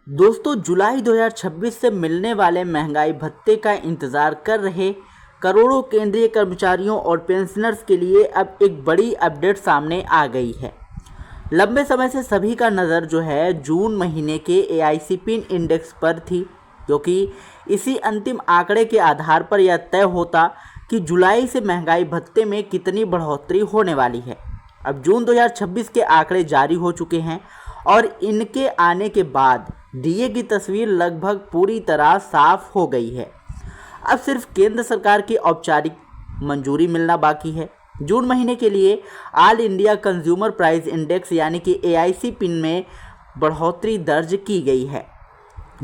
दोस्तों, जुलाई 2026 से मिलने वाले महंगाई भत्ते का इंतजार कर रहे करोड़ों केंद्रीय कर्मचारियों और पेंशनर्स के लिए अब एक बड़ी अपडेट सामने आ गई है। लंबे समय से सभी का नज़र जो है जून महीने के एआईसी पिन इंडेक्स पर थी, क्योंकि इसी अंतिम आंकड़े के आधार पर यह तय होता कि जुलाई से महंगाई भत्ते में कितनी बढ़ोतरी होने वाली है। अब जून 2026 के आंकड़े जारी हो चुके हैं और इनके आने के बाद डीए की तस्वीर लगभग पूरी तरह साफ हो गई है। अब सिर्फ केंद्र सरकार की औपचारिक मंजूरी मिलना बाकी है। जून महीने के लिए all India consumer price index यानी कि एआईसी पिन में बढ़ोतरी दर्ज की गई है।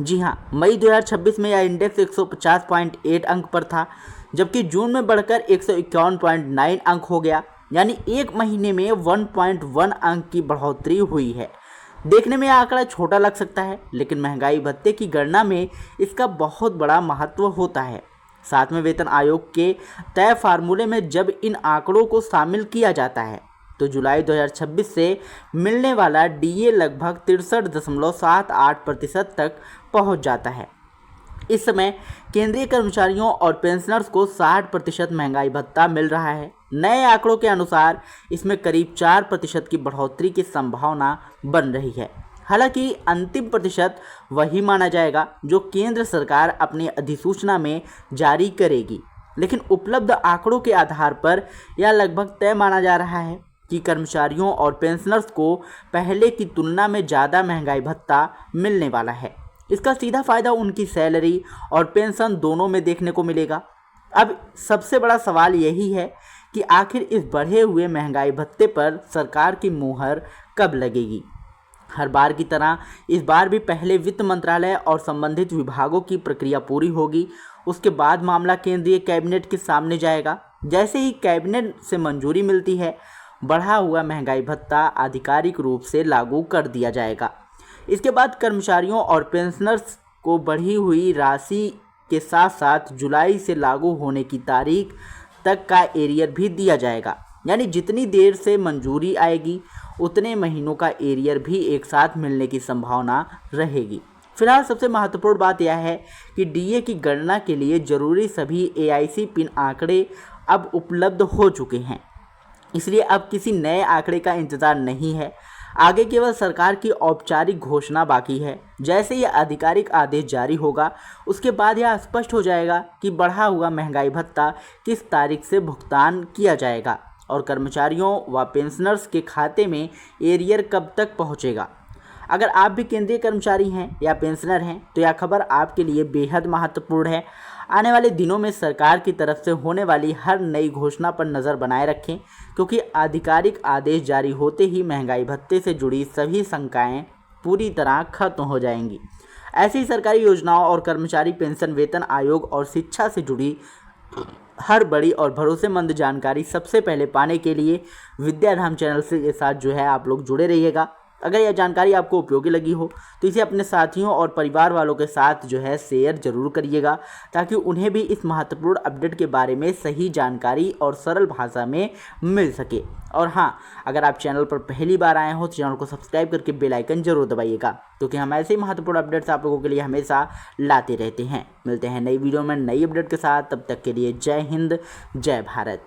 जी हाँ, मई 2026 में यह इंडेक्स 150.8 अंक पर था, जबकि जून में बढ़कर 151.9 अंक हो गया, यानी एक महीने में 1.1 अंक की बढ़ोतरी हुई है। देखने में आंकड़ा छोटा लग सकता है, लेकिन महंगाई भत्ते की गणना में इसका बहुत बड़ा महत्व होता है। सातवें वेतन आयोग के तय फार्मूले में जब इन आंकड़ों को शामिल किया जाता है तो जुलाई 2026 से मिलने वाला डीए लगभग 63.78% तक पहुंच जाता है। इस समय केंद्रीय कर्मचारियों और पेंशनर्स को 60% महंगाई भत्ता मिल रहा है। नए आंकड़ों के अनुसार इसमें करीब 4% की बढ़ोतरी की संभावना बन रही है। हालांकि अंतिम प्रतिशत वही माना जाएगा जो केंद्र सरकार अपनी अधिसूचना में जारी करेगी, लेकिन उपलब्ध आंकड़ों के आधार पर यह लगभग तय माना जा रहा है कि कर्मचारियों और पेंशनर्स को पहले की तुलना में ज़्यादा महंगाई भत्ता मिलने वाला है। इसका सीधा फायदा उनकी सैलरी और पेंशन दोनों में देखने को मिलेगा। अब सबसे बड़ा सवाल यही है कि आखिर इस बढ़े हुए महंगाई भत्ते पर सरकार की मुहर कब लगेगी। हर बार की तरह इस बार भी पहले वित्त मंत्रालय और संबंधित विभागों की प्रक्रिया पूरी होगी। उसके बाद मामला केंद्रीय कैबिनेट के सामने जाएगा। जैसे ही कैबिनेट से मंजूरी मिलती है, बढ़ा हुआ महंगाई भत्ता आधिकारिक रूप से लागू कर दिया जाएगा। इसके बाद कर्मचारियों और पेंशनर्स को बढ़ी हुई राशि के साथ साथ जुलाई से लागू होने की तारीख तक का एरियर भी दिया जाएगा, यानी जितनी देर से मंजूरी आएगी उतने महीनों का एरियर भी एक साथ मिलने की संभावना रहेगी। फिलहाल सबसे महत्वपूर्ण बात यह है कि डीए की गणना के लिए जरूरी सभी एआईसी पिन आंकड़े अब उपलब्ध हो चुके हैं, इसलिए अब किसी नए आंकड़े का इंतज़ार नहीं है। आगे केवल सरकार की औपचारिक घोषणा बाकी है। जैसे ही आधिकारिक आदेश जारी होगा, उसके बाद यह स्पष्ट हो जाएगा कि बढ़ा हुआ महंगाई भत्ता किस तारीख से भुगतान किया जाएगा और कर्मचारियों व पेंशनर्स के खाते में एरियर कब तक पहुंचेगा। अगर आप भी केंद्रीय कर्मचारी हैं या पेंशनर हैं तो यह खबर आपके लिए बेहद महत्वपूर्ण है। आने वाले दिनों में सरकार की तरफ से होने वाली हर नई घोषणा पर नज़र बनाए रखें, क्योंकि आधिकारिक आदेश जारी होते ही महंगाई भत्ते से जुड़ी सभी शंकाएं पूरी तरह खत्म हो जाएंगी। ऐसी ही सरकारी योजनाओं और कर्मचारी पेंशन वेतन आयोग और शिक्षा से जुड़ी हर बड़ी और भरोसेमंद जानकारी सबसे पहले पाने के लिए विद्याधाम चैनल के साथ जो है आप लोग जुड़े रहिएगा। अगर यह जानकारी आपको उपयोगी लगी हो तो इसे अपने साथियों और परिवार वालों के साथ जो है शेयर जरूर करिएगा, ताकि उन्हें भी इस महत्वपूर्ण अपडेट के बारे में सही जानकारी और सरल भाषा में मिल सके। और हाँ, अगर आप चैनल पर पहली बार आए हो तो चैनल को सब्सक्राइब करके बेल आइकन जरूर दबाइएगा, क्योंकि हम ऐसे ही महत्वपूर्ण अपडेट्स आप लोगों के लिए हमेशा लाते रहते हैं। मिलते हैं नई वीडियो में नई अपडेट के साथ, तब तक के लिए जय हिंद, जय भारत।